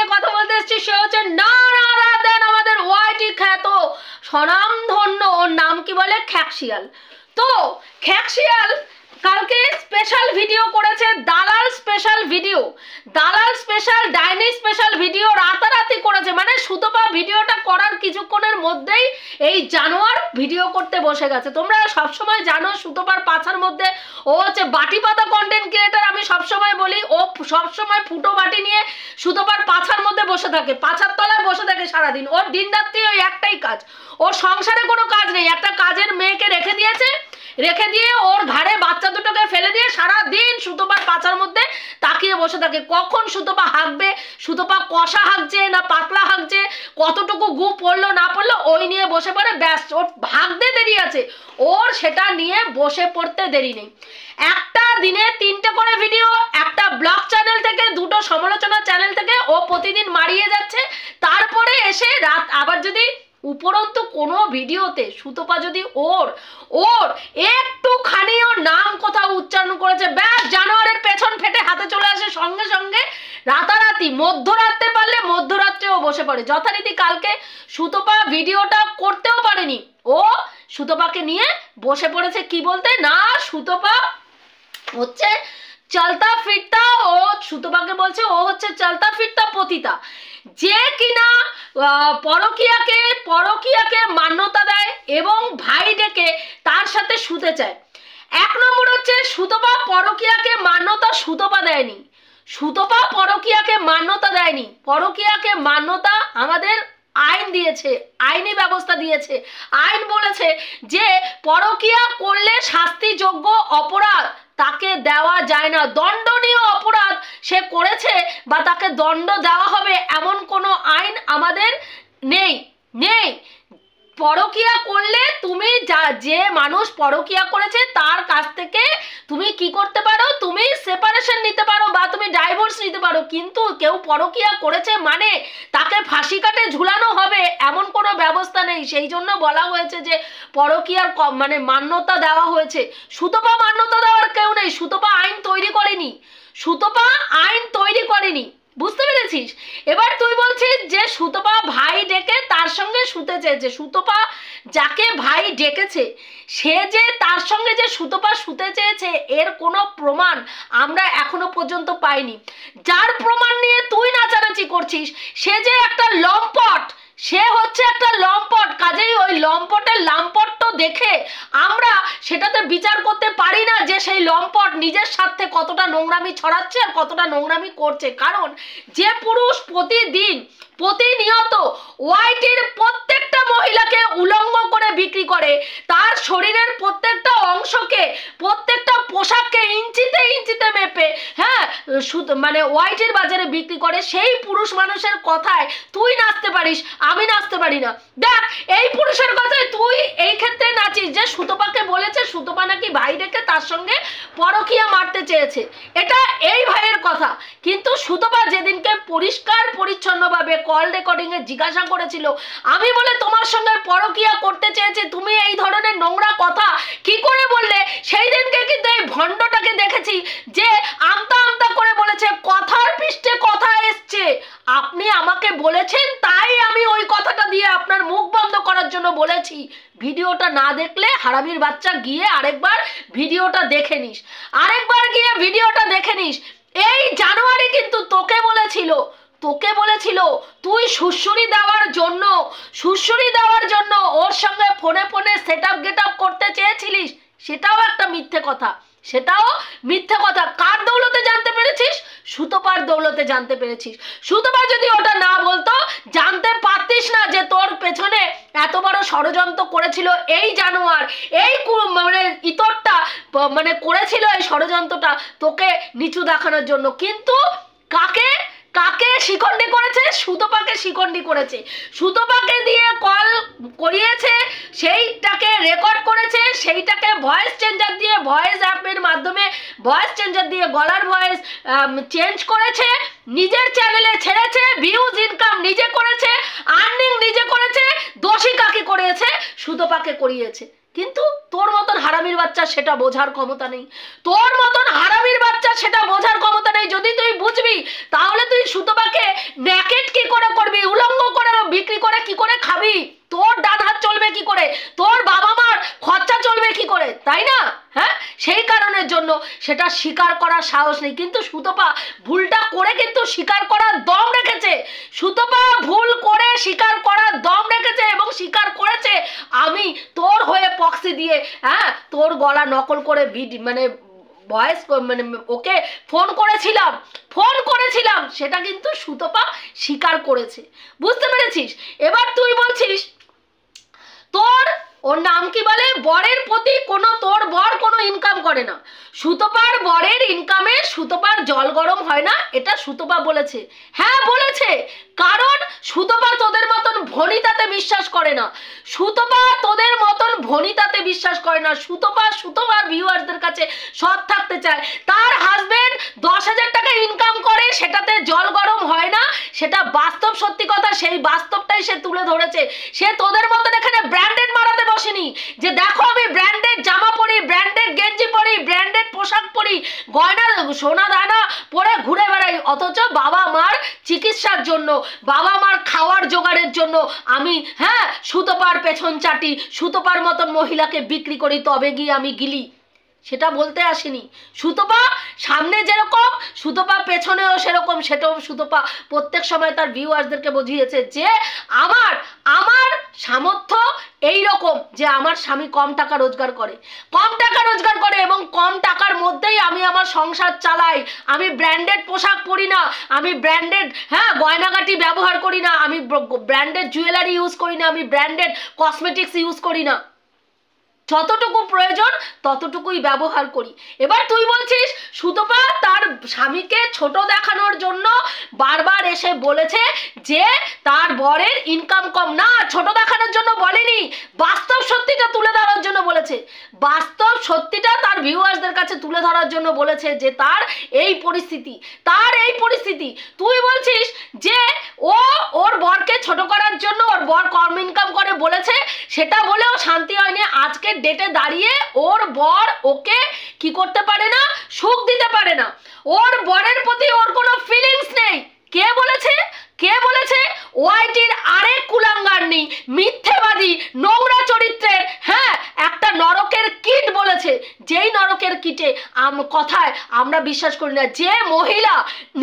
নিয়ে কথা বলতে এসেছি সে হচ্ছে নারায়ণ আমাদের ওয়াইটি খ্যাত স্বনামধন্য ওর নাম কি বলে খ্যাকশিয়াল। তো খ্যাকশিয়াল কালকে স্পেশাল ভিডিও করেছে, দালাল স্পেশাল ভিডিও, দালাল স্পেশাল ডাইনি স্পেশাল ভিডিও রাতারাতি করেছে। মানে সুতপা ভিডিওটা করার কিছুক্ষণের মধ্যেই এই জানোয়ার ভিডিও করতে বসে গেছে। তোমরা সবসময় জানো সুতপার পাছার মধ্যে ও হচ্ছে বাটি পাতা কন্টেন্ট ক্রিয়েটার। আমি সবসময় বলি ও সবসময় ফুটো বাটি নিয়ে সুতপার পাছার মধ্যে বসে থাকে, পাছার তলায় বসে থাকে সারাদিন। ওর দিন রাত্রি ওই একটাই কাজ, ওর সংসারে কোনো কাজ নেই। একটা কাজের মেয়েকে রেখে দিয়েছে, রেখে দিয়ে ওর ঘাড়ে বাচ্চা দুটোকে ফেলে দিয়ে সারাদিন সুতপার পাছার মধ্যে তাকিয়ে বসে থাকে। কখন সুতপা হাঁকবে, সুতপা কষা হাঁকছে না পাতলা হাঁকছে, কতটুকু গু পড়লো না পড়লো ওই নিয়ে বসে পড়ে, ব্যাস ওর ভাগতে দেরি আছে, ওর সেটা নিয়ে বসে পড়তে দেরি নেই। একটা দিনে 3টে করে ভিডিও, একটা ব্লগ চ্যানেল থেকে, 2টো সমালোচনা চ্যানেল থেকে ও প্রতিদিন মারিয়ে যাচ্ছে। তারপরে এসে রাত আবার যদি উপরন্তু কোনো ভিডিওতে সুতপা যদি ওর একটুখানিও নাম কোথাও উচ্চারণ করেছে, ব্যাস জানোয়ারের পেছন ফেটে হাতে চলে আসে সঙ্গে সঙ্গে। রাতারাতি মধ্যরাত্রে পারলে মধ্যরাত্রেও বসে পড়ে। যথারীতি কালকে সুতপা ভিডিওটা করতেও পারেনি, ও সুতপাকে নিয়ে বসে পড়েছে কি বলতে না সুতপা হচ্ছে চলতা ফিরতা, ও সুতপাকে বলছে ও হচ্ছে চলতা ফিরতা পতিতা, যে কিনা পরকীয়াকে মান্যতা দেয় এবং ভাই ডেকে তার সাথে শুতে চায়। 1 নম্বর হচ্ছে সুতপা পরকীয়াকে মান্যতা সুতপা দেয়নি, সুতপা পরকীয়াকে মান্যতা দেয়নি। পরকীয়াকে মান্যতা আমাদের আইন দিয়েছে, আইনি ব্যবস্থা দিয়েছে। আইন বলেছে যে পরকীয়া করলে শাস্তিযোগ্য অপরাধ তাকে দেওয়া যায় না, দণ্ডনীয় অপরাধ সে করেছে বা তাকে দণ্ড দেওয়া হবে এমন কোনো আইন আমাদের নেই। পরকীয়া করলে তুমি যে মানুষ পরকীয়া করেছে তার কাছ থেকে তুমি কি করতে পারো, তুমি সেপারেশন নিতে পারো বা তুমি ডাইভোর্স নিতে পারো। কিন্তু কেউ পরকীয়া করেছে মানে তাকে ফাঁসি কাটে ঝুলানো হবে এমন কোনো ব্যবস্থা নেই। সেই জন্য বলা হয়েছে যে পরকীয়ার মানে মান্যতা দেওয়া হয়েছে। সুতপা মান্যতা দেওয়ার কেউ নেই, সুতপা আইন তৈরি করেনি, সুতপা আইন তৈরি করেনি, বুঝতে পেরেছিস? এবার তুই বলছিস যে সুতপা ভাই ডেকে তার সঙ্গে শুতে চেয়েছে। সুতপা যাকে ভাই ডেকেছে সে যে তার সঙ্গে যে সুতপা শুতে চেয়েছে এর কোনো প্রমাণ আমরা এখনো পর্যন্ত পাইনি। যার প্রমাণ নিয়ে তুই নাচানাচি করছিস সে যে একটা লম্পট, সে হচ্ছে একটা লম্পট। কাজেই ওই লম্পটের লাম্পট্য দেখে আমরা সেটাতে বিচার করতে পারি না যে সেই লম্পট নিজের স্বার্থে কতটা নোংরামি ছড়াচ্ছে আর কতটা নোংরামি করছে। কারণ যে পুরুষ প্রতিনিয়ত ওয়াইটির প্রত্যেকটা মহিলাকে উলঙ্গ করে বিক্রি করে, তার শরীরের প্রত্যেকটা অংশকে, প্রত্যেকটা পোশাককে ইঞ্চিতে ইঞ্চিতে মেপে মানে ওয়াইটির বাজারে বিক্রি করে, সেই পুরুষ মানুষের কথায় তুই নাচতে পারিস, আমি নাচতে পারি না। দেখ এই পুরুষের কথায় তুই এই ক্ষেত্রে নাচিস যে সুতপাকে বলেছে সুতপা নাকি ভাই ডেকে তার সঙ্গে পরকীয়া মারতে চেয়েছে, এটা এই ভাইয়ের কথা। কিন্তু সুতপা যেদিনকে পরিষ্কার পরিচ্ছন্নভাবে কল রেকর্ডিং এ জিজ্ঞাসা করেছিল আমি বলে তোমার সঙ্গে পরকীয়া করতে চেয়েছি, তুমি এই ধরনের নোংরা কথা কি করে বললে, সেই দিনকে কিন্তু এই ভণ্ডটাকে দেখেছি যে আমতা আমতা করে বলেছে, কথার পৃষ্ঠে কথা এসছে, আপনি আমাকে বলেছেন তাই আমি ওই কথাটা দিয়ে আপনার মুখ বন্ধ করার জন্য বলেছি। ভিডিওটা না দেখলে হারামির বাচ্চা গিয়ে আরেকবার ভিডিওটা দেখে নিস, আরেকবার গিয়ে ভিডিওটা দেখে নিস। এই জানুয়ারি কিন্তু তোকে বলেছিল তুই সুশ্রুরি দেওয়ার জন্য ওর সঙ্গে ফোনে ফোনে সেটআপ গেটআপ করতে চেয়েছিলিস, সেটাও একটা মিথ্যে কথা, সেটাও মিথ্যে কথা। কার দৌলতে জানতে পেরেছিস? সুতপার দৌলতে জানতে পেরেছিস। সুতপা যদি ওটা না বলতো জানতে পারতিস না যে তোর পেছনে এত বড় ষড়যন্ত্র করেছিল এই জানোয়ার, এই মানে ইতরটা মানে করেছিল এই ষড়যন্ত্রটা তোকে নিচু দেখানোর জন্য। কিন্তু কাকে শিকন্ডি করেছে? সুতপাকে শিকন্ডি করেছে, সুতপাকে দিয়ে কল করিয়েছে, সেইটাকে রেকর্ড করেছে, সেইটাকে ভয়েস চেঞ্জার দিয়ে ভয়েস অ্যাপের মাধ্যমে ভয়েস চেঞ্জার দিয়ে গলার ভয়েস চেঞ্জ করেছে, নিজের চ্যানেলে ছেড়েছে, ভিউজ ইনকাম নিজে করেছে, আর্নিং নিজে করেছে। দোষী কাকে করেছে? সুতপাকে করিয়েছে। কিন্তু তোর মতন হারামির বাচ্চা সেটা বোঝার ক্ষমতা নেই, তোর মতন হারামির বাচ্চা সেটা বোঝার ক্ষমতা নেই। যদি তুই বুঝবি তাহলে তুই সুতপাকে ন্যাকেড সেটা স্বীকার করার সাহস নেই। কিন্তু সুতপা ভুলটা করে কিন্তু স্বীকার করার দম রেখেছে, সুতপা ভুল করে স্বীকার করার দম রেখেছে এবং স্বীকার করেছে আমি তোর হয়ে প্রক্সি দিয়ে হ্যাঁ তোর গলা নকল করে মানে ভয়েস মানে ওকে ফোন করেছিলাম সেটা কিন্তু সুতপা স্বীকার করেছে। বুঝতে পেরেছিস? এবার তুই বলছিস ওর নাম কি বলে, বরের প্রতি কোনো তোর বর কোনো ইনকাম করে না, সুতপার বরের ইনকামে সুতপার জল গরম হয় না, এটা সুতপা বলেছে। হ্যাঁ বলেছে, কারণ সুতপা তোদের মতন ভনিতাতে বিশ্বাস করে না, সুতপা তোদের মতন ভনিতাতে বিশ্বাস করে না। সুতপার ভিউয়ার্সদের কাছে সৎ থাকতে চায়। তার হাজবেন্ড 10,000 টাকা ইনকাম করে, সেটাতে জল গরম হয় না, সেটা বাস্তব সত্যি কথা, সেই বাস্তবটাই সে তুলে ধরেছে। সে তোদের মতন এখানে ব্র্যান্ডেড মারাতে বসেনি যে দেখো আমি ব্র্যান্ডেড জামা পরি, ব্র্যান্ডেড গেঞ্জি পরি, ব্র্যান্ডেড পোশাক পরি, গয়না সোনা দানা পরে ঘুরে বেড়াই, অথচ বাবা মার চিকিৎসার জন্য, বাবা মার খাওয়ার জোগাড়ের জন্য আমি হ্যাঁ সুতপার পেছন চাটি, সুতপার মতন মহিলাকে বিক্রি করি, তবে গিয়ে আমি গিলি। সেটা বলতে আসেনি। সুতপা সামনে যেরকম সুতপা পেছনেও সেরকম, সেটাও সুতপা প্রত্যেক সময় তার ভিউয়ার্সদেরকে বুঝিয়েছে যে আমার সামর্থ্য এই রকম যে আমার স্বামী কম টাকা রোজগার করে এবং কম টাকার মধ্যেই আমি আমার সংসার চালাই। আমি ব্র্যান্ডেড পোশাক পরি না, আমি ব্র্যান্ডেড গয়নাগাটি ব্যবহার করি না, আমি ব্র্যান্ডেড জুয়েলারি ইউজ করি না, আমি ব্র্যান্ডেড কসমেটিক্স ইউজ করি না, যতটুকু প্রয়োজন ততটুকুই ব্যবহার করি। এবার তুই বলছিস সুতপা তার স্বামীকে ছোট দেখানোর জন্য বারবার এসে বলেছে যে তার বরের ইনকাম কম। না, ছোট দেখানোর জন্য বলেনি, বাস্তব সত্যিটা তুলে ধরার জন্য বলেছে। বাস্তব সত্যিটা তার ভিউয়ার্সদের কাছে তুলে ধরার জন্য বলেছে যে তার এই পরিস্থিতি। তুই বলছিস যে ওর বরকে ছোট করার জন্য ওর বর কম ইনকাম করে বলেছে, সেটা বলেও শান্তি হয়নি। আজকে ডেটে দাঁড়িয়ে ওর বর ওকে কি করতে পারে না, সুখ দিতে পারে না, ওর বরের প্রতি ওর কোনো ফিলিংস নেই। কে বলেছে? ওয়াইটির আরেক কুলাঙ্গারনি, মিথ্যেবাদী, নোংরা চরিত্রের একটা নরকের কিট বলেছে, যেই নরকের কিটে কথায় আমরা বিশ্বাস করি না। যে মহিলা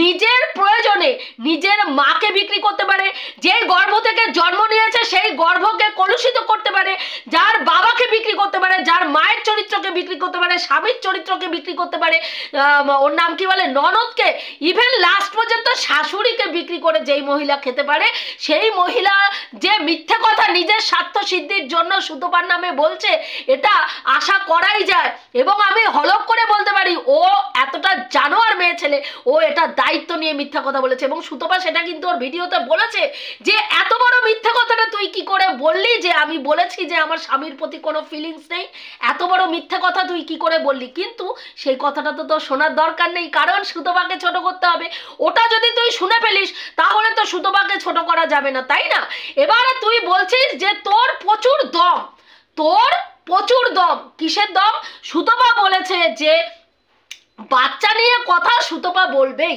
নিজের প্রয়োজনে নিজের মাকে বিক্রি করতে পারে, যেই গর্ভ থেকে জন্ম নিয়েছে সেই গর্ভকে কলুষিত করতে পারে, যার বাবাকে বিক্রি করতে পারে, যার মায়ের চরিত্রকে বিক্রি করতে পারে, স্বামীর চরিত্রকে বিক্রি করতে পারে, ওর নাম কি বলে, ননদকে, ইভেন লাস্ট পর্যন্ত শাশুড়িকে বিক্রি করে যেই মহিলা খেতে পারে, সেই মহিলা যে মিথ্যে কথা নিজের স্বার্থ সিদ্ধির জন্য সুতপার নামে বলছে, এটা আশা করাই যায়। এবং আমি হলফ করে বলতে পারি ও এতটা জানোয়ার মেয়ে ছেলে, ও এটা দায়িত্ব নিয়ে মিথ্যা কথা বলেছে। এবং সুতপা সেটা কিন্তু ওর ভিডিওতে বলেছে যে এত বড় মিথ্যা কথাটা তুই কি করে বললি, যে আমি বলেছি যে আমার স্বামীর প্রতি কোনো ফিলিংস নেই, এত বড় মিথ্যা কথা তুই কি করে বললি। কিন্তু সেই কথাটা তো তোর শোনার দরকার নেই, কারণ সুতপাকে ছোট করতে হবে। ওটা যদি তুই শুনে ফেলিস তাহলে তো সুতপাকে ছোট করা যাবে না, তাই না? এবারে তুই বলছিস যে তোর প্রচুর দম, কিসের দম? সুতপা বলেছে যে বাচ্চা নিয়ে কথা সুতপা বলবেই,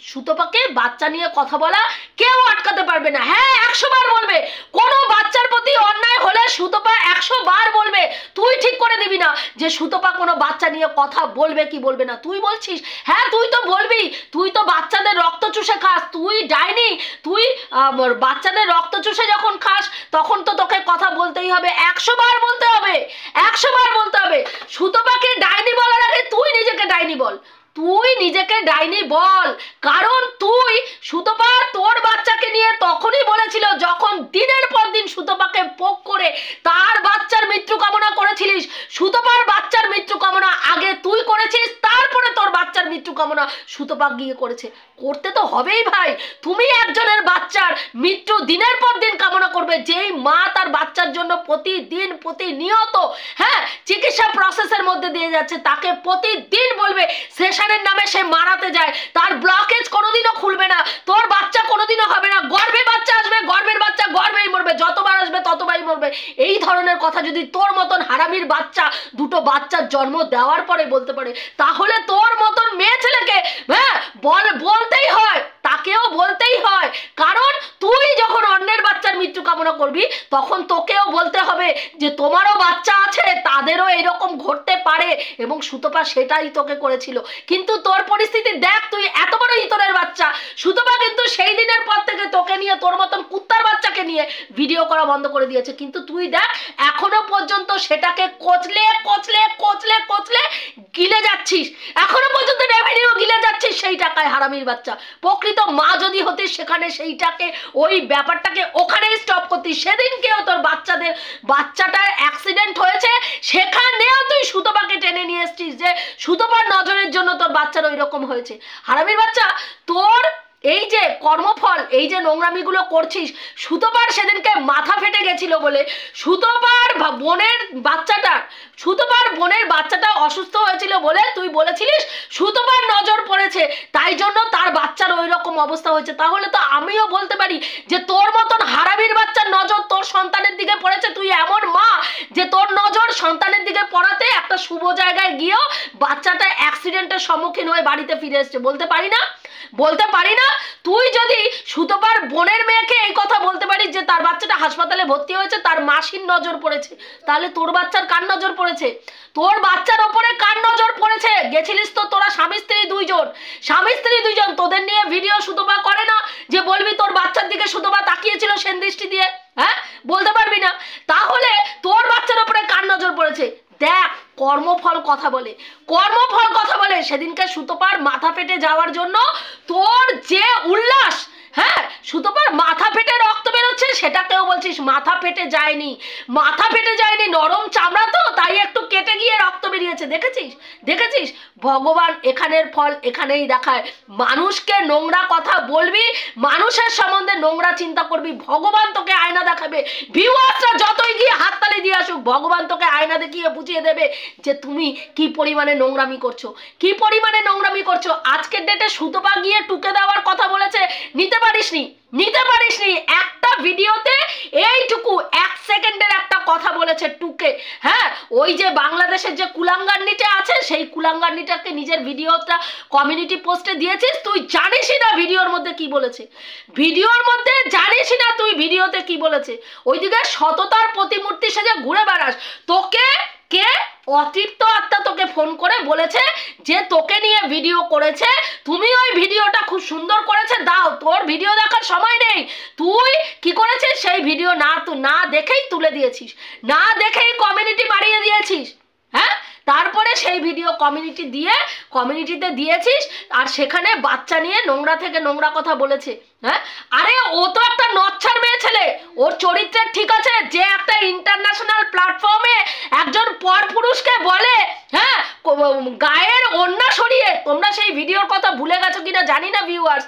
সুতপাকে বাচ্চা নিয়ে কথা বলা কেউ আটকাতে পারবে না। হ্যাঁ 100 বার বলবে, কোনো বাচ্চার প্রতি অন্যায় হলে সুতপা 100 বার বলবে। তুই ঠিক করে দিবি না যে সুতপা কোনো বাচ্চা নিয়ে কথা বলবে কি বলবে না। তুই বলছিস হ্যাঁ তুই তো বলবি, তুই তো বাচ্চাদের রক্ত চুষে খাস, তুই ডাইনি, তুই বাচ্চাদের রক্ত চুষে যখন খাস তখন তো তোকে কথা বলতেই হবে, 100 বার বলতে হবে, 100 বার বলতে হবে। সুতপাকে ডাইনি বলার আগে তুই নিজেকে ডাইনি বল, কারণ তুই সুতপা তোর বাচ্চাকে নিয়ে তখনই বলেছিল যখন দিনের পর দিন সুতপাকে পোক করে তার বাচ্চার মৃত্যু কামনা করেছিলিস। সুতপার বাচ্চার মৃত্যু কামনা আগে তুই করেছিস, তারপরে তোর বাচ্চার মৃত্যু কামনা সুতপা গিয়ে করেছে। করতে তো হবেই ভাই, তুমি একজনের বাচ্চার মৃত্যু দিনের পর দিন কামনা করবে, যেই মা তার বাচ্চার জন্য প্রতিনিয়ত চিকিৎসা প্রসেসের মধ্যে দিয়ে যাচ্ছে, তাকে প্রতিদিন বলবে সেশনের নামে সে মারাতে যায়, তার ব্লকেজ কোনোদিনও খুলবে না, তোর বাচ্চা কোনোদিনও হবে না, গর্ভে বাচ্চা আসবে, গর্ভের বাচ্চা গর্ভেই মরবে, যতবার আসবে ততবারই মরবে। এই ধরনের কথা যদি তোর মতন হারামির বাচ্চা দুটো বাচ্চার জন্ম দেওয়ার পরে বলতে পারে, তাহলে তোর মতন মেয়ে ছেলেকে বলতেই হয়, তাকেও বলতেই হয়। কারণ তুই যখন অন্যের বাচ্চার মৃত্যু কামনা করবি তখন তোকেও বলতে হবে যে তোমারও বাচ্চা আছে, তাদেরও এরকম ঘটতে পারে, এবং সুতপা সেটাই তোকে করেছিল। কিন্তু তোর পরিস্থিতি দেখ, তুই এত বড় ইতরের বাচ্চা। সুতপা কিন্তু সেই দিনের পর থেকে তোকে নিয়ে, তোর মতন কুত্তার বাচ্চাকে নিয়ে ভিডিও করা বন্ধ করে দিয়েছে। কিন্তু তুই দেখ এখনো পর্যন্ত সেটাকে কচলে কচলে কচলে কচলে গিলে যাচ্ছিস, এখনো পর্যন্ত রেভিনিউ গিলে যাচ্ছিস সেই টাকায়, হারামির বাচ্চা। প্রকৃত মা যদি হতিস সেখানে সেইটাকে, ওই ব্যাপারটাকে ওখানেই স্টপ করতিস। সেদিনকেও তোর বাচ্চাটার অ্যাক্সিডেন্ট হয়েছে, সেখানেও তুই সুতপাকে টেনে নিয়ে এসছিস যে সুতপার নজরের জন্য তোর বাচ্চার ওই রকম হয়েছে। হারামির বাচ্চা, তোর এই যে কর্মফল, এই যে নোংরামিগুলো করছিস, সুতপার সেদিনকে মাথা ফেটে গেছিল বলে, সুতপার বোনের বাচ্চাটা অসুস্থ হয়েছিল বলে তুই বলেছিলিস সুতপার নজর পড়েছে, তাই জন্য তার বাচ্চার ওই রকম অবস্থা হয়েছে। তাহলে তো আমিও বলতে পারি যে তোর মতন হারামির বাচ্চার নজর তোর সন্তানের দিকে পড়েছে। তুই এমন মা যে তোর নজর সন্তানের দিকে পড়াতে একটা শুভ জায়গায় গিয়েও বাচ্চাটা অ্যাক্সিডেন্টের সম্মুখীন হয়ে বাড়িতে ফিরে এসছে। বলতে পারি না তুই যদি সুতপার বোনের মেয়েকে এই কথা বলতে পারিস যে তার বাচ্চাটা হাসপাতালে ভর্তি হয়েছে, তার মাসির নজর পড়েছে, তাহলে তোর বাচ্চার কার নজর পড়েছে? তোর বাচ্চার ওপরে কার নজর পড়েছে? গেছিলিস তো তোরা স্বামী স্ত্রী দুইজন, তোদের নিয়ে ভিডিও সুতপা করে না যে বলবি তোর বাচ্চার দিকে সুতপা তাকিয়েছিল সেন দৃষ্টি দিয়ে? হ্যাঁ, বলতে পারবি না? তাহলে তোর বাচ্চার ওপরে কার নজর পড়েছে? দেখ, কর্মফল কথা বলে। সেদিনকে সুতপার মাথা ফেটে যাওয়ার জন্য তোর যে উল্লাস, হ্যাঁ, সুতপার মাথা ফেটে রক্ত বেরোচ্ছে সেটাকেও বলছিস মাথা ফেটে যায়নি, নরম চামড়া তো, তাই একটু কেটে গিয়ে রক্ত বেরিয়েছে। দেখেছিস ভগবান এখানের ফল এখানেই দেখায়। মানুষকে নোংরা কথা বলবি, মানুষের সম্বন্ধে নোংরা চিন্তা করবি, ভগবান তোকে আয়না দেখাবে। ভিউয়ার্সরা যতই গিয়ে হাততালি দিয়ে আসুক, ভগবান তোকে আয়না দেখিয়ে বুঝিয়ে দেবে যে তুমি কি পরিমাণে নোংরামি করছো। আজকের ডেটে সুতপা গিয়ে টুকে দেওয়ার কথা বলেছে, নিতে পারিসনি। একটা ভিডিওতে এইটুকু 1 সেকেন্ডের একটা কথা বলেছে টুকে। হ্যাঁ, ওই যে বাংলাদেশের যে কুলাঙ্গান্নিটা আছে, সেই কুলাঙ্গান্নিটাকে নিজের ভিডিওটা কমিউনিটি পোস্টে দিয়েছিস। তুই জানিসই না ভিডিওর মধ্যে কি বলেছে, ভিডিওতে কি বলেছে। ওইদিকে সততার প্রতিমূর্তি সেজে ঘুরে বেড়াস। তোকে কে অতৃপ্ত আত্মা তোকে ফোন করে বলেছে যে তোকে নিয়ে ভিডিও করেছে, তুমি ওই ভিডিওটা খুব সুন্দর করেছে, দাও। তোর ভিডিও দেখার সময় নেই। তুই কি করেছিস? সেই ভিডিও না দেখেই তুলে দিয়েছিস, না দেখেই কমিউনিটি বাড়িয়ে দিয়েছিস। হ্যাঁ, তারপরে সেই ভিডিও কমিউনিটিতে দিয়েছিস, আর সেখানে বাচ্চা নিয়ে নোংরা থেকে নোংরা কথা বলেছে। হ্যাঁ, আরে ও তো একটা নচ্ছার মেয়ে ছেলে, ওর চরিত্রের ঠিক আছে, যে একটা ইন্টারন্যাশনাল প্ল্যাটফর্মে একজন পরপুরুষকে বলে, হ্যাঁ, গায়ের ওড়না সরিয়ে। তোমরা সেই ভিডিওর কথা ভুলে গেছো কিনা জানি না ভিউয়ার্স।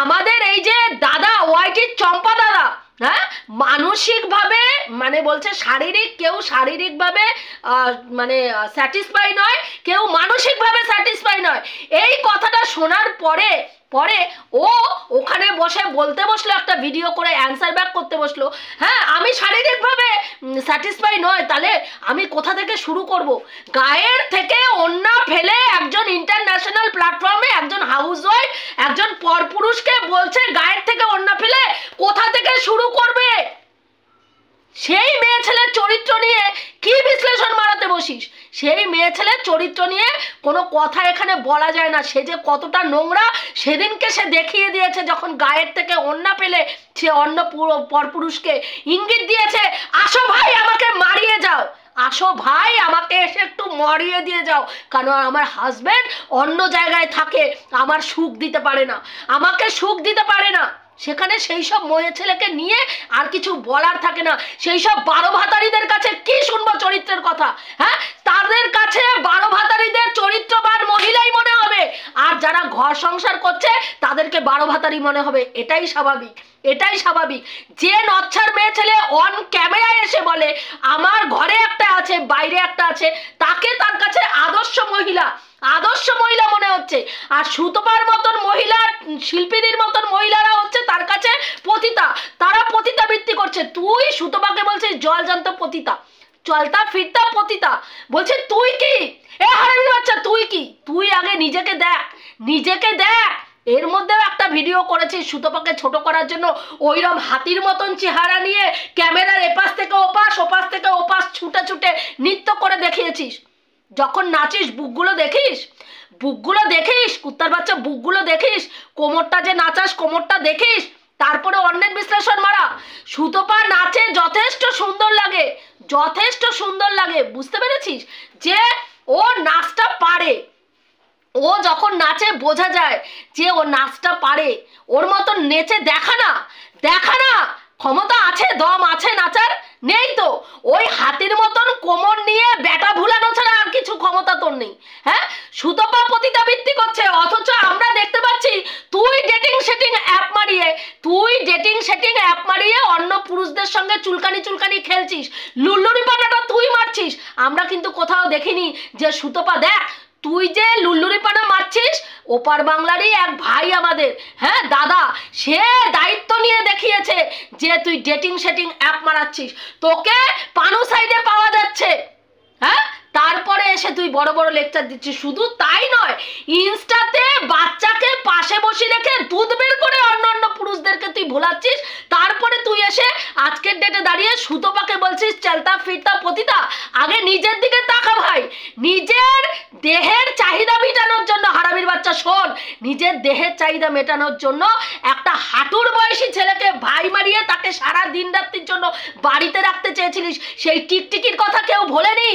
আমাদের এই যে দাদা ওয়াইটির চম্পা দাদা, হ্যাঁ, মানসিকভাবে মানে বলছে কেউ শারীরিকভাবে মানে স্যাটিসফাই নয়, কেউ মানসিকভাবে স্যাটিসফাই নয়। এই কথাটা শোনার পরে ও ওখানে বলতে বসলো, একটা ভিডিও করে অ্যান্সার ব্যাক করতে বসলো। হ্যাঁ, আমি শারীরিকভাবে স্যাটিসফাই নয়, তাহলে আমি কোথা থেকে শুরু করব? গায়ের থেকে ওড়না ফেলে একজন ইন্টারন্যাশনাল প্ল্যাটফর্মে একজন হাউসওয়াইফ একজন পরপুরুষকে বলছে গায়ের থেকে ওড়না ফেলে, কোথা থেকে শুরু করবে? সেই মেয়ে ছেলের চরিত্র নিয়ে কি বিশ্লেষণ মারাতে বসিস? সেই মেয়ে ছেলের চরিত্র নিয়ে কোনো কথা এখানে বলা যায় না। সে যে কতটা নোংরা সেদিনকে সে দেখিয়ে দিয়েছে, যখন গায়ের থেকে ওড়না পেলে সে অন্য পরপুরুষকে ইঙ্গিত দিয়েছে, আসো ভাই আমাকে মারিয়ে যাও, আসো ভাই আমাকে এসে একটু মরিয়ে দিয়ে যাও, কারণ আমার হাজব্যান্ড অন্য জায়গায় থাকে, আমার সুখ দিতে পারে না। সেখানে সেই সব মেয়ে ছেলেকে নিয়ে আর কিছু বলার থাকে না। সেই সব 12 ভাতারিদের কাছে কি শুনবো চরিত্রের কথা? হ্যাঁ, তাদের কাছে 12 ভাতারিদের চরিত্রবান মহিলাই মনে হবে, আর যারা ঘর সংসার করছে তাদেরকে 12 ভাতারি মনে হবে। এটাই স্বাভাবিক। যে নচ্ছার মেয়ে ছেলে অন ক্যামেরায় এসে বলে আমার ঘরে একটা আছে বাইরে একটা আছে, তাকে তার কাছে আদর্শ মহিলা মনে হচ্ছে। আর সুতপার মতন মহিলা, শিল্পীদের মতন মহিলারা হচ্ছে তার কাছে পতিতা, তারা পতিতাবৃত্তি করছে। তুই সুতপাকে বলছিস জলজান্ত পতিতা, চলতা ফিরতা পতিতা, বলছে তুই কি? এ হারামির বাচ্চা, তুই কি? তুই আগে নিজেকে দেখ। এর মধ্যেও একটা ভিডিও করেছিস সুতপাকে ছোট করার জন্য, ওইরকম হাতির মতন চেহারা নিয়ে ক্যামেরার এপাশ থেকে ওপাশ থেকে ওপাশ ছুটে নৃত্য করে দেখিয়েছিস। যখন নাচিস বুকগুলো দেখিস, বুকগুলো দেখিস, কুত্তার বাচ্চা বুকগুলো দেখিস, কোমরটা যে নাচাস কোমরটা দেখিস, তারপরে অন্যের বিশ্লেষণ মারা। সুতপা নাচে যথেষ্ট সুন্দর লাগে, যথেষ্ট সুন্দর লাগে, বুঝতে পেরেছিস যে ও নাচটা পারে। ও যখন নাচে বোঝা যায় যে ও নাচটা পারে। ওর মতন নেচে দেখা না, দেখা না, ক্ষমতা আছে, দম আছে নাচার? নেই তো। ওই হাতির মতন কোমর নিয়ে ব্যাটা ভুলানো ছাড়া আর কিছু ক্ষমতা তোর নেই। হ্যাঁ, সুতপা পতিতাবৃত্তি করছে, অথচ আমরা দেখতে পাচ্ছি তুই ডেটিং সেটিং অ্যাপ মারিয়ে, তুই ডেটিং সেটিং অ্যাপ মারিয়ে অন্য পুরুষদের সঙ্গে চুলকানি চুলকানি খেলছিস, লুল্লুরি পানাটা তুই মারছিস। আমরা কিন্তু কোথাও দেখিনি যে সুতপা দেখ তুই যে লুল্লুরি পানা মারছিস, ওপার বাংলারই এক ভাই আমাদের, হ্যাঁ দাদা, সে দায়িত্ব নিয়ে দেখিয়েছে যে তুই ডেটিং সেটিং অ্যাপ মারাচ্ছিস, তোকে পানু সাইডে পাওয়া যাচ্ছে। হ্যাঁ, তারপরে এসে তুই বড় বড় লেকচার দিচ্ছিস। শুধু তাই নয়, ইনস্টাতে বাচ্চাকে পাশে বসিয়ে রেখে দুধ বের করে অন্য অন্য পুরুষদেরকে তুই ভোলাচ্ছিস। তারপরে তুই এসে আজকের ডেটে দাঁড়িয়ে সুতপাকে বলছিস চলতা ফিরতা পতিতা। আগে নিজের দিকে তাকা ভাই, নিজের দেহের চাহিদা মেটানোর জন্য, হারামির বাচ্চা শোন, নিজের দেহের চাহিদা মেটানোর জন্য একটা হাঁটুর বয়সী ছেলেকে ভাই মারিয়ে তাকে সারা দিন রাত্রির জন্য বাড়িতে রাখতে চেয়েছিলিস। সেই টিকটিকির কথা কেউ ভোলেনি,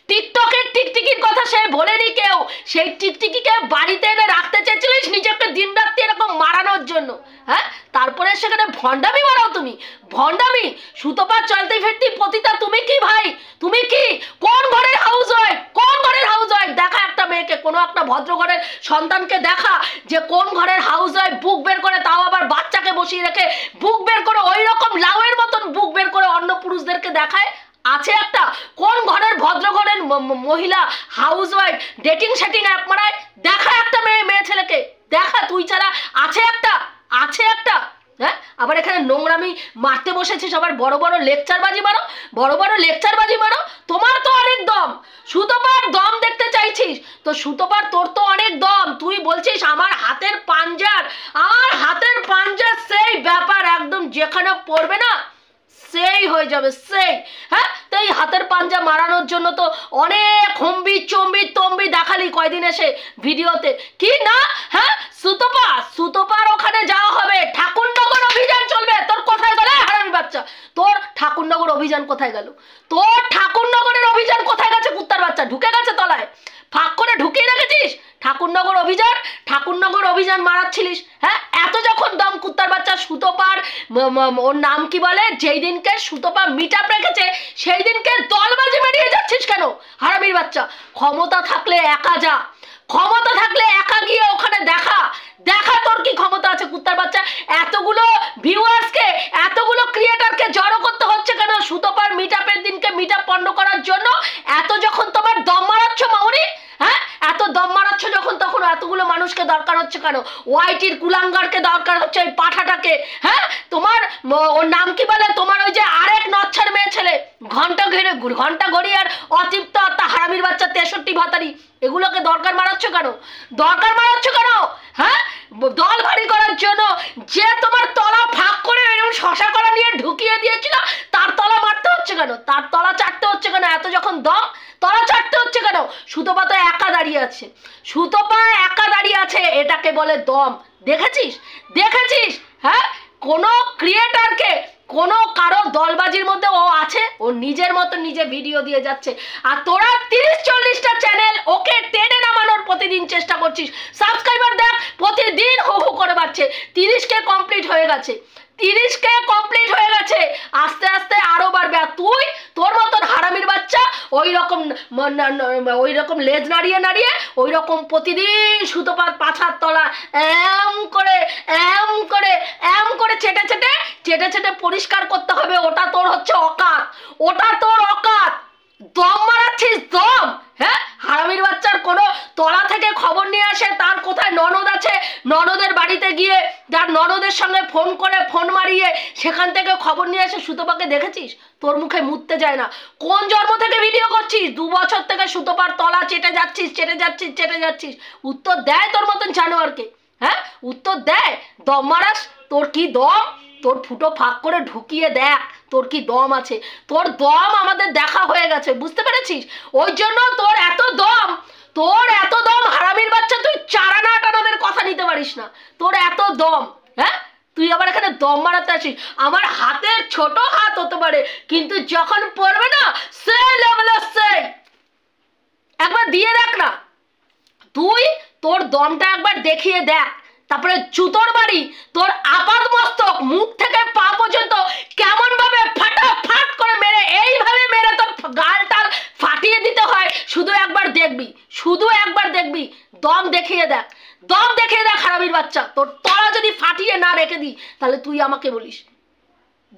টিকটকের টিকটিকির কথা সে ভোলেনি কেউ। সেই টিকটিকিকে বাড়িতে এনে রাখতে চেয়েছিলিস নিজেকে দিন রাত্রি এরকম মারানোর জন্য। হ্যাঁ, তারপরে সেখানে ভণ্ডামি মারাও তুমি, ভণ্ডামি। সুতপা চলতে ফিরতি পতিতা, তুমি কি ভাই? তুমি কি কোন ঘরের হাউস ওয়াইফ? কোন ঘরের হাউস ওয়াইফ? দেখা একটা মেয়েকে, কোনো একটা ভদ্র ঘরের সন্তানকে দেখা যে কোন ঘরের হাউস ওয়াইফ বুক বের করে, তাও আবার বাচ্চাকে বসিয়ে রেখে বুক বের করে ওই রকম লাউয়ের মতন বুক বের করে অন্য পুরুষদেরকে দেখায়? আছে একটা? কোন ঘরের ভদ্র ঘরের মহিলা house wife dating setting app মারায়? দেখা একটা মেয়ে ছেলেকে, দেখা। তুই ছাড়া আছে একটা? আছে একটা? হ্যাঁ, আবার এখানে নোংরামি মারতে বসেছিস, আবার বড় বড় লেকচারবাজি মারো, বড় বড় লেকচারবাজি মারো। তোমার তো অনেক দম, সুতপার দম দেখতে চাইছিস তো? সুতপার তোর তো অনেক দম, তুই বলছিস আমার হাতের পাঞ্জার, আমার হাতের পাঞ্জার সেই ব্যাপার একদম যেখানে পড়বে না সেই হয়ে যাবে, সেই। হ্যাঁ, তো এই হাতের পাঞ্জা মারানোর জন্য তো অনেক হম্বি চম্বি তম্বি দেখালি কয়দিন এসে ভিডিওতে, কি না? হ্যাঁ, সুতপার ওখানে যাওয়া হবে, ঠাকুরনগর অভিযান চলবে। তোর কোথায় গেল হারামি বাচ্চা? তোর ঠাকুরনগর অভিযান কোথায় গেল? তোর ঠাকুরনগরের অভিযান কোথায় গেছে? কুত্তার বাচ্চা ঢুকে গেছে তলায়, ফাঁক করে ঢুকিয়ে রেখেছিস ঠাকুরনগর অভিযান। ঠাকুরনগর অভিযান মারাচ্ছিলিস। হ্যাঁ, এত যখন দম কুত্তার বাচ্চা, সুতপার ওর নাম কি বলে, যেই দিনকে সুতপা মিট আপ রেখেছে সেই দিনকে দলবাজি মেরিয়ে যাচ্ছিস কেন হারামির বাচ্চা? ক্ষমতা থাকলে একা যা, ক্ষমতা থাকলে একা গিয়ে ওখানে দেখা, দেখা তোর কি ক্ষমতা আছে কুত্তার বাচ্চা। এতগুলো ভিউয়ার্সকে, এতগুলো ক্রিয়েটারকে জড়ো করতে হচ্ছে কেন সুতপার মিট আপের দিনকে মিট আপ পণ্য করার জন্য? এত যখন তোমার দম মারাচ্ছ মাউরি, হ্যাঁ এত দম মারাচ্ছ যখন, তখন এতগুলো মানুষকে দরকার হচ্ছে কেন? ওয়াইটির কুলাঙ্গারকে দরকার হচ্ছে, ওই পাঠাটাকে। হ্যাঁ, তোমার ওর নাম কি বলে, তোমার ওই যে আরেক নচ্ছার মেয়ে ছেলে, ঘন্টা ঘড়ি আর অতৃপ্ত আত্মা হারামির বাচ্চা 63 ভাতারি, এগুলোকে দরকার মারাচ্ছ কেন? দরকার মারাচ্ছ কেন? হ্যাঁ, দল ভারী করার জন্য। যে তোমার তলা ফাঁক করে এরকম শশা কলা নিয়ে ঢুকিয়ে দিয়েছিল তার তলা মারতে হচ্ছে কেন? তার তলা চাটতে হচ্ছে কেন? এত যখন দম, তলা চাটতে হচ্ছে কেন? সুতপা তো একা দাঁড়িয়ে আছে, সুতপা একা দাঁড়িয়ে আছে, এটাকে বলে দম। দেখেছিস? দেখেছিস? হ্যাঁ, কোনো ক্রিয়েটারকে, কোনো কারো দলবাজির মধ্যে ও আছে? ও নিজের মতো নিজে ভিডিও দিয়ে যাচ্ছে, আর তোরা 30-40টা চ্যানেল ওকে টেনে নামানোর প্রতিদিন চেষ্টা করছিস। সাবস্ক্রাইবার দেখ প্রতিদিন হু হু করে বাড়ছে, 30K কমপ্লিট হয়ে গেছে, 30K কমপ্লিট হয়ে গেছে, আস্তে আস্তে আরো বাড়বে। আর তুই তোর মতন হারামির বাচ্চা ওই রকম লেজ নাড়িয়ে নাড়িয়ে ওই রকম প্রতিদিন সুতপাত পাছার তলা এম করে চেটে চেটে পরিষ্কার করতে হবে। ওটা তোর হচ্ছে অকাত, ওটা তোর অকাত। দম মারাচ্ছিস, দম। হ্যাঁ, হারামির বাচ্চার কোনো তলা থেকে খবর নিয়ে আসে তার কোথায় ননদ আছে, ননদের বাড়িতে গিয়ে যার ননদের সঙ্গে ফোন মারিয়ে সেখান থেকে খবর নিয়ে আসে। সুতপাকে দেখেছিস? তোর মুখে মুততে যায় না। কোন জন্ম থেকে ভিডিও করছিস? 2 বছর থেকে সুতপার তলা চেটে যাচ্ছিস। উত্তর দেয় তোর মতন জানোয়ারকে? হ্যাঁ, উত্তর দেয়। দম মারাস? তোর কি দম? তোর ফুটো ফাঁক করে ঢুকিয়ে দেখ তোর কি দম আছে। তোর দম আমাদের দেখা হয়ে গেছে, বুঝতে পেরেছিস? ওই জন্য তোর এত দম, তোর এত দম হারামির বাচ্চা, তুই চারানা টানাদের কথা নিতে পারিস না, তোর এত দম। হ্যাঁ, তুই আবার এখানে দম মারাতে আসিস। আমার হাতের ছোট হাত হতে পারে, কিন্তু যখন পড়বে না সে লেভেলের সেই একবার দিয়ে দেখ না। তুই তোর দমটা একবার দেখিয়ে দেখ, তারপরে জুতোর বাড়ি তোর আপাত মস্তক মুখ থেকে পা পর্যন্ত কেমন ভাবে ফাটাফাট করে মেরে, এইভাবে মেরে তোর গাল টাল ফাটিয়ে দিতে হয়, শুধু একবার দেখবি, শুধু একবার দেখবি। দম দেখিয়ে দেখ, দম দেখিয়ে দেখ হারামির বাচ্চা। তোর তলা যদি ফাটিয়ে না রেখে দিই তাহলে তুই আমাকে বলিস।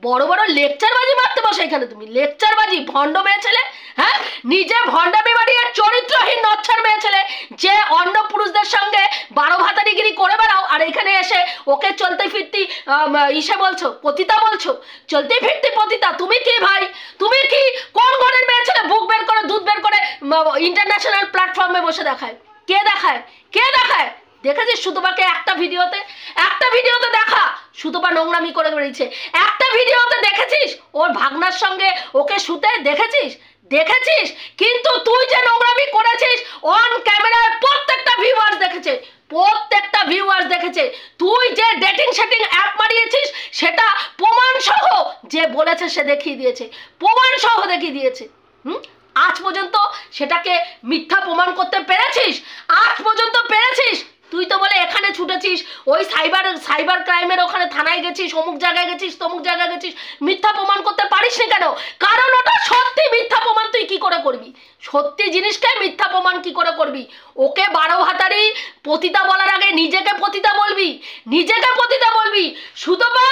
বড় বড় লেকচারবাজি মারতে বসে এখানে তুমি, লেকচারবাজি, ভণ্ড মেয়ে ছেলে। হ্যাঁ, নিজে ভণ্ডামি মারিয়ে চরিত্রহীন নচ্ছার মেয়ে ছেলে, যে অন্য পুরুষদের সঙ্গে 12 ভাতারিগিরি করে বেড়াও, আর এখানে এসে ওকে চলতে ফিরতি ইসে বলছো, পতিতা বলছো, চলতে ফিরতি পতিতা। তুমি কি ভাই, তুমি কি কোন ঘরের মেয়ে ছেলে বুক বের করে দুধ বের করে ইন্টারন্যাশনাল প্ল্যাটফর্মে বসে দেখায়? কে দেখায়, কে দেখায়? দেখেছিস সুতপাকে একটা ভিডিওতে দেখা সুতপা নোংরামি করে বেরিয়েছে, একটা ভিডিওতে দেখেছিস ওর ভাগনার সঙ্গে ওকে শুতে দেখেছিস, দেখেছিস? কিন্তু তুই যে নোংরামি করেছিস অন ক্যামেরায় প্রত্যেকটা ভিউয়ার্স দেখেছে, প্রত্যেকটা ভিউয়ার্স দেখেছে। তুই যে ডেটিং সেটিং অ্যাপ মারিয়েছিস সেটা প্রমাণ সহ যে বলেছে সে দেখিয়ে দিয়েছে, প্রমাণ সহ দেখিয়ে দিয়েছে। আজ পর্যন্ত সেটাকে মিথ্যা প্রমাণ করতে পেরেছিস? আজ পর্যন্ত পেরেছিস? তুই তো বলে এখানে ছুটেছিস, ওই সাইবার ক্রাইমের ওখানে থানায় গেছিস, অমুক জায়গায় গেছিস, তমুক জায়গায় গেছিস, মিথ্যা প্রমাণ করতে পারিস না কেন? কারণ ওটা সত্যি মিথ্যা প্রমাণ তুই কি করে করবি? সত্যি জিনিসকে মিথ্যা প্রমাণ কি করে করবি? ওকে 12 ভাতারি পতিতা বলার আগে নিজেকে পতিতা বলবি, নিজেকে পতিতা বলবি। সুতপা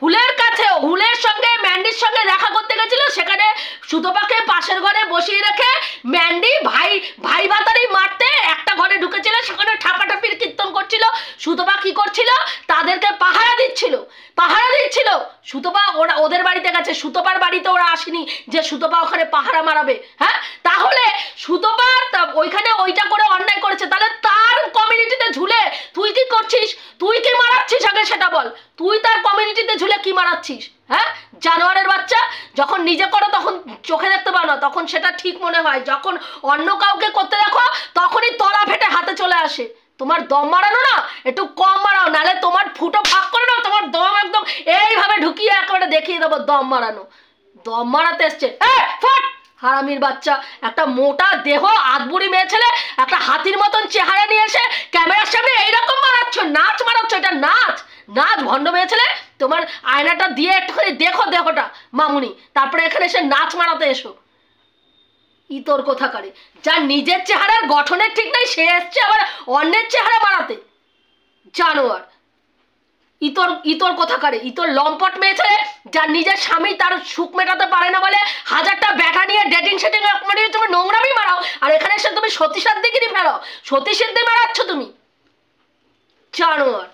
হুলের কাছে, হুলের সঙ্গে ম্যান্ডির সঙ্গে দেখা করতে গেছিল, সেখানে সুতপাকে পাশের ঘরে বসিয়ে রেখে ম্যান্ডি ভাই ভাতারি মারতে একটা ঘরে ঢুকেছিল, সেখানে ঠাপাঠাপির কীর্তন করছিল। সুতপা কি করছিল? তাদেরকে পাহারা দিচ্ছিল, পাহারা দিচ্ছিল। সুতপা ওদের বাড়িতে গেছে, সুতপার বাড়িতে ওরা আসেনি যে সুতপা ওখানে পাহারা মারাবে। হ্যাঁ, তাহলে সুতপা ওইখানে ওইটা করে অন্যায় করেছে, তাহলে তার কমিউনিটিতে ঝুলে তুই কি করছিস? তুই কি মারাচ্ছিস আগে সেটা বল। তুই তার কমিউনিটিতে ঝুলে কি মারাচ্ছিস? হ্যাঁ, জানোয়ারের বাচ্চা। যখন নিজে করো তখন চোখে দেখতে পাও না, তখন সেটা ঠিক মনে হয়, যখন অন্য কাউকে করতে দেখো তখনই তলা ফেটে হাতে চলে আসে। তোমার দম মারানো না একটু কম মারাও, নাহলে তোমার ফুটো ফাঁক করে নাও, তোমার দম একদম এইভাবে ঢুকিয়ে একেবারে দেখিয়ে দেবো দম মারানো। দম মারাতে এসছে ফট হারামির বাচ্চা, একটা মোটা দেহ আধবুড়ি মেয়ে ছেলে একটা হাতির মতন চেহারা নিয়ে এসে ক্যামেরার সামনে এইরকম মারাচ্ছ, নাচ মারাচ্ছ। এটা নাচ, নাচ ভণ্ড মেয়ে ছেলে। তোমার আয়নাটা দিয়ে একটুখানি দেখো দেহটা মামুনি, তারপরে এখানে এসে নাচ মারাতে এসো। ইতর কোথাকারে, যার নিজের চেহারার গঠনের ঠিক নাই সে এসছে আবার অন্যের চেহারা মারাতে। জানোয়ার, ইতর কোথাকারে, ইতর লম্পট মেয়ে ছেলে, যার নিজের স্বামী তার সুখ মেটাতে পারে না বলে 1000টা ব্যাটা নিয়ে ডেটিং সেটিং তুমি নোংরামি মারাও, আর এখানে এসে তুমি সতী সাধ্য গিরি ফেরাও, সতী সিদ্ধি মারাচ্ছ তুমি। জানোয়ার।